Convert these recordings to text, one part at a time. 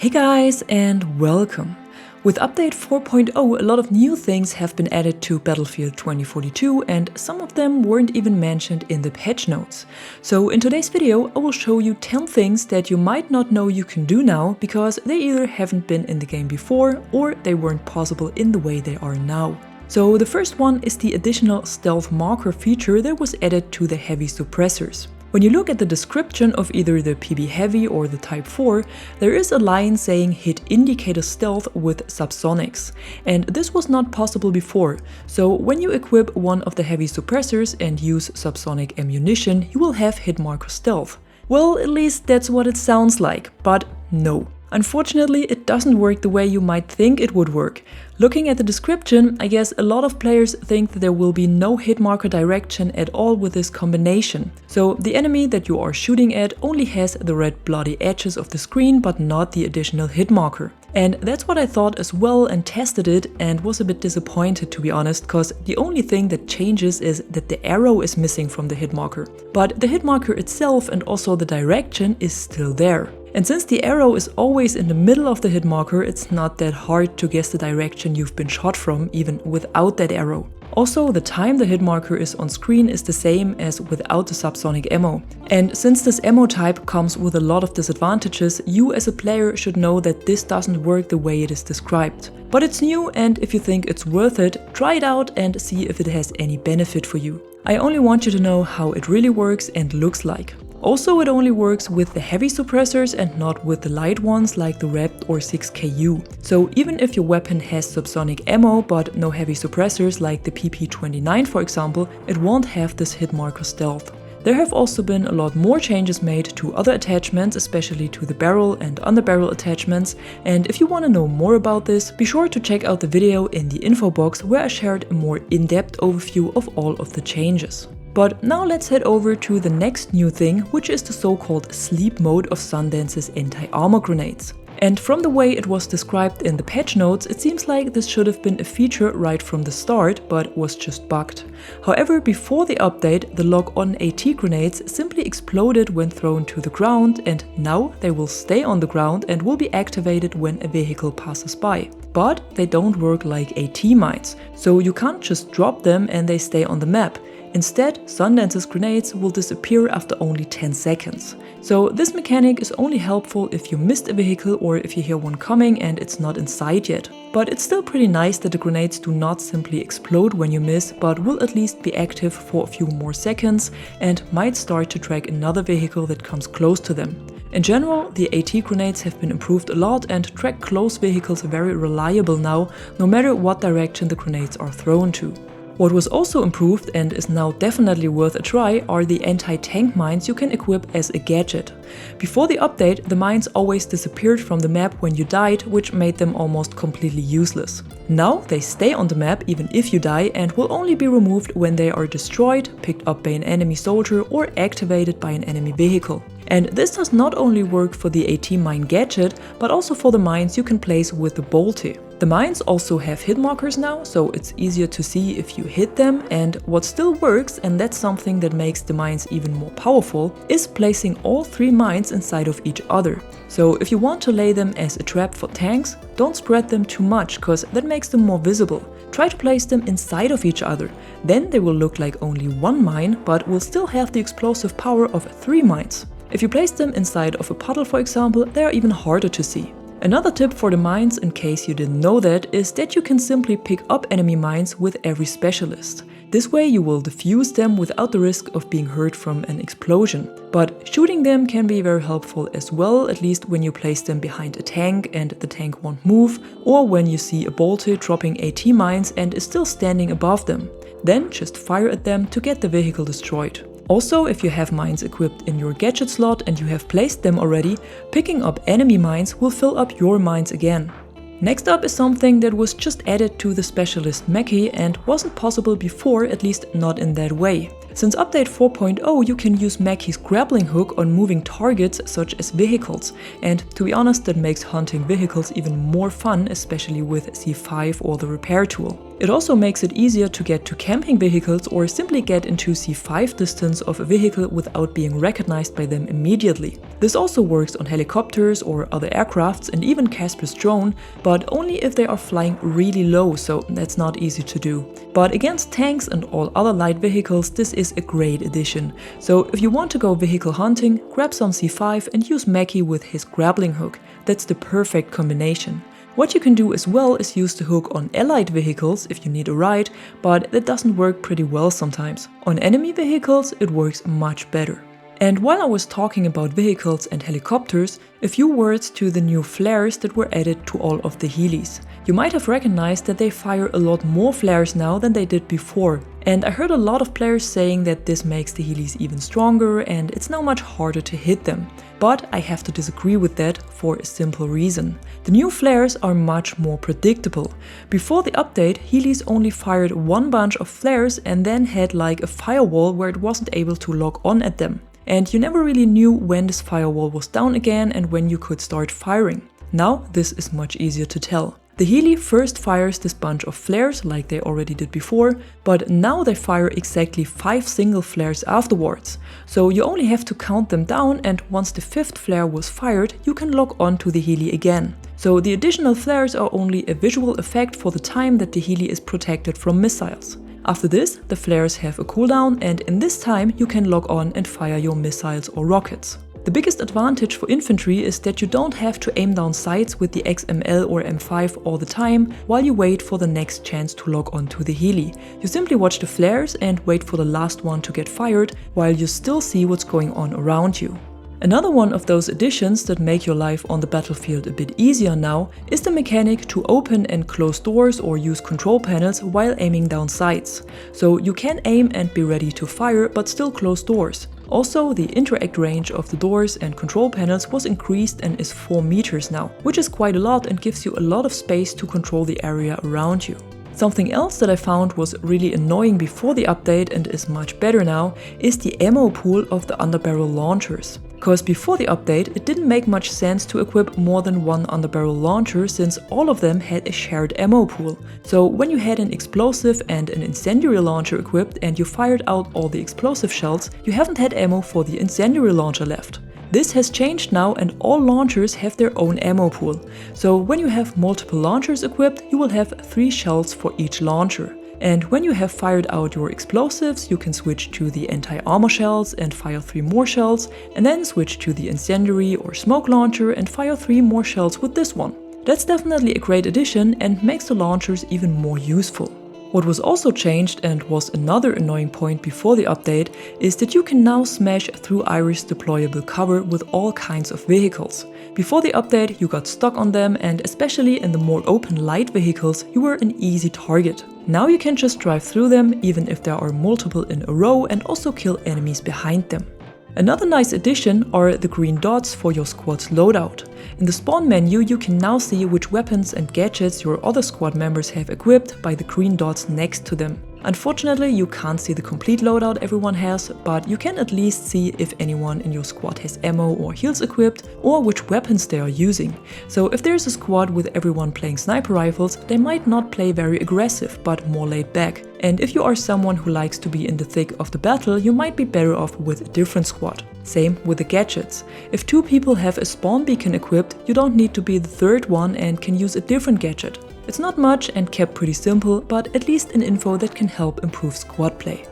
Hey guys, and welcome! With update 4.0, a lot of new things have been added to Battlefield 2042 and some of them weren't even mentioned in the patch notes. So in today's video I will show you 10 things that you might not know you can do now because they either haven't been in the game before or they weren't possible in the way they are now. So the first one is the additional stealth marker feature that was added to the heavy suppressors. When you look at the description of either the PB Heavy or the Type 4, there is a line saying hit indicator stealth with subsonics, and this was not possible before, so when you equip one of the heavy suppressors and use subsonic ammunition, you will have hit marker stealth. Well, at least that's what it sounds like, but no. Unfortunately, it doesn't work the way you might think it would work. Looking at the description, I guess a lot of players think that there will be no hit marker direction at all with this combination. So the enemy that you are shooting at only has the red bloody edges of the screen but not the additional hit marker. And that's what I thought as well and tested it and was a bit disappointed, to be honest, cause the only thing that changes is that the arrow is missing from the hit marker. But the hit marker itself and also the direction is still there. And since the arrow is always in the middle of the hit marker, it's not that hard to guess the direction you've been shot from, even without that arrow. Also, the time the hit marker is on screen is the same as without the subsonic ammo. And since this ammo type comes with a lot of disadvantages, you as a player should know that this doesn't work the way it is described. But it's new, and if you think it's worth it, try it out and see if it has any benefit for you. I only want you to know how it really works and looks like. Also, it only works with the heavy suppressors and not with the light ones like the Rep or 6KU. So even if your weapon has subsonic ammo but no heavy suppressors like the PP29 for example, it won't have this hit marker stealth. There have also been a lot more changes made to other attachments, especially to the barrel and underbarrel attachments, and if you want to know more about this, be sure to check out the video in the info box where I shared a more in-depth overview of all of the changes. But now let's head over to the next new thing, which is the so-called sleep mode of Sundance's anti-armor grenades. And from the way it was described in the patch notes, it seems like this should have been a feature right from the start, but was just bugged. However, before the update, the lock-on AT grenades simply exploded when thrown to the ground, and now they will stay on the ground and will be activated when a vehicle passes by. But they don't work like AT mines, so you can't just drop them and they stay on the map. Instead, Sundance's grenades will disappear after only 10 seconds. So this mechanic is only helpful if you missed a vehicle or if you hear one coming and it's not in sight yet. But it's still pretty nice that the grenades do not simply explode when you miss, but will at least be active for a few more seconds and might start to track another vehicle that comes close to them. In general, the AT grenades have been improved a lot and track close vehicles very reliable now, no matter what direction the grenades are thrown to. What was also improved and is now definitely worth a try are the anti-tank mines you can equip as a gadget. Before the update, the mines always disappeared from the map when you died, which made them almost completely useless. Now they stay on the map even if you die and will only be removed when they are destroyed, picked up by an enemy soldier or activated by an enemy vehicle. And this does not only work for the AT mine gadget, but also for the mines you can place with the bolty. The mines also have hit markers now, so it's easier to see if you hit them, and what still works, and that's something that makes the mines even more powerful, is placing all 3 mines inside of each other. So if you want to lay them as a trap for tanks, don't spread them too much, cause that makes them more visible. Try to place them inside of each other, then they will look like only 1 mine, but will still have the explosive power of 3 mines. If you place them inside of a puddle for example, they are even harder to see. Another tip for the mines, in case you didn't know that, is that you can simply pick up enemy mines with every specialist. This way you will defuse them without the risk of being hurt from an explosion. But shooting them can be very helpful as well, at least when you place them behind a tank and the tank won't move, or when you see a bolter dropping AT mines and is still standing above them. Then just fire at them to get the vehicle destroyed. Also, if you have mines equipped in your gadget slot and you have placed them already, picking up enemy mines will fill up your mines again. Next up is something that was just added to the specialist Mackay and wasn't possible before, at least not in that way. Since update 4.0 you can use Mackay's grappling hook on moving targets such as vehicles, and to be honest that makes hunting vehicles even more fun, especially with C5 or the repair tool. It also makes it easier to get to camping vehicles or simply get into C5 distance of a vehicle without being recognized by them immediately. This also works on helicopters or other aircrafts and even Casper's drone, but only if they are flying really low, so that's not easy to do. But against tanks and all other light vehicles, this is a great addition. So if you want to go vehicle hunting, grab some C5 and use Mackay with his grappling hook. That's the perfect combination. What you can do as well is use the hook on allied vehicles if you need a ride, but that doesn't work pretty well sometimes. On enemy vehicles, it works much better. And while I was talking about vehicles and helicopters, a few words to the new flares that were added to all of the Heelys. You might have recognized that they fire a lot more flares now than they did before. And I heard a lot of players saying that this makes the Heelys even stronger and it's now much harder to hit them. But I have to disagree with that for a simple reason. The new flares are much more predictable. Before the update, Heelys only fired one bunch of flares and then had like a firewall where it wasn't able to lock on at them. And you never really knew when this firewall was down again and when you could start firing. Now this is much easier to tell. The Heely first fires this bunch of flares like they already did before, but now they fire exactly 5 single flares afterwards. So you only have to count them down, and once the 5th flare was fired, you can lock on to the Heely again. So the additional flares are only a visual effect for the time that the Heely is protected from missiles. After this, the flares have a cooldown, and in this time you can lock on and fire your missiles or rockets. The biggest advantage for infantry is that you don't have to aim down sights with the XML or M5 all the time while you wait for the next chance to lock onto the Heely. You simply watch the flares and wait for the last one to get fired while you still see what's going on around you. Another one of those additions that make your life on the battlefield a bit easier now is the mechanic to open and close doors or use control panels while aiming down sights. So you can aim and be ready to fire but still close doors. Also, the interact range of the doors and control panels was increased and is 4 meters now, which is quite a lot and gives you a lot of space to control the area around you. Something else that I found was really annoying before the update and is much better now is the ammo pool of the Underbarrel launchers. Because before the update it didn't make much sense to equip more than one Underbarrel launcher since all of them had a shared ammo pool. So when you had an explosive and an incendiary launcher equipped and you fired out all the explosive shells, you haven't had ammo for the incendiary launcher left. This has changed now and all launchers have their own ammo pool. So when you have multiple launchers equipped, you will have 3 shells for each launcher. And when you have fired out your explosives, you can switch to the anti-armor shells and fire 3 more shells, and then switch to the incendiary or smoke launcher and fire 3 more shells with this one. That's definitely a great addition and makes the launchers even more useful. What was also changed and was another annoying point before the update is that you can now smash through iris deployable cover with all kinds of vehicles. Before the update you got stuck on them, and especially in the more open light vehicles you were an easy target. Now you can just drive through them even if there are multiple in a row and also kill enemies behind them. Another nice addition are the green dots for your squad's loadout. In the spawn menu you can now see which weapons and gadgets your other squad members have equipped by the green dots next to them. Unfortunately, you can't see the complete loadout everyone has, but you can at least see if anyone in your squad has ammo or heals equipped, or which weapons they are using. So if there's a squad with everyone playing sniper rifles, they might not play very aggressive, but more laid back. And if you are someone who likes to be in the thick of the battle, you might be better off with a different squad. Same with the gadgets. If 2 people have a spawn beacon equipped, you don't need to be the 3rd one and can use a different gadget. It's not much and kept pretty simple, but at least an info that can help improve squad play.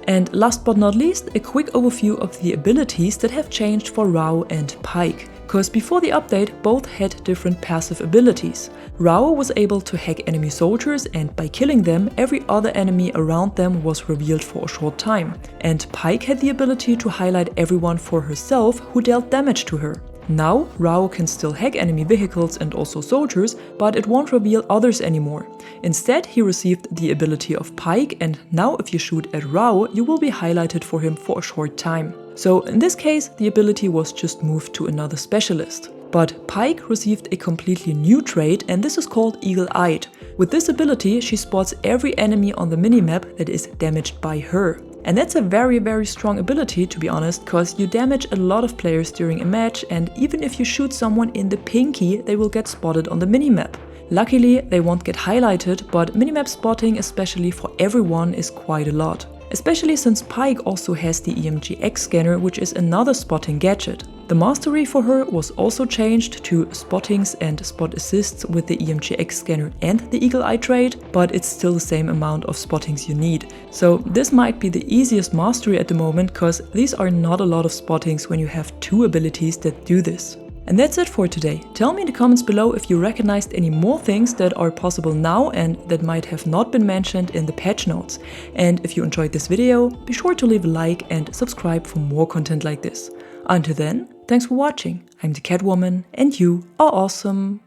And last but not least, a quick overview of the abilities that have changed for Rao and Paik. Cause before the update both had different passive abilities. Rao was able to hack enemy soldiers, and by killing them, every other enemy around them was revealed for a short time. And Paik had the ability to highlight everyone for herself who dealt damage to her. Now, Rao can still hack enemy vehicles and also soldiers, but it won't reveal others anymore. Instead, he received the ability of Paik, and now if you shoot at Rao, you will be highlighted for him for a short time. So in this case, the ability was just moved to another specialist. But Paik received a completely new trait, and this is called Eagle-Eyed. With this ability, she spots every enemy on the minimap that is damaged by her. And that's a very strong ability, to be honest, cause you damage a lot of players during a match, and even if you shoot someone in the pinky, they will get spotted on the minimap. Luckily, they won't get highlighted, but minimap spotting, especially for everyone, is quite a lot. especially since Paik also has the EMG-X scanner, which is another spotting gadget. The mastery for her was also changed to spottings and spot assists with the EMG-X scanner and the Eagle Eye trait, but it's still the same amount of spottings you need. So this might be the easiest mastery at the moment, cause these are not a lot of spottings when you have 2 abilities that do this. And that's it for today. Tell me in the comments below if you recognized any more things that are possible now and that might have not been mentioned in the patch notes. And if you enjoyed this video, be sure to leave a like and subscribe for more content like this. Until then, thanks for watching. I'm the Catwoman and you are awesome.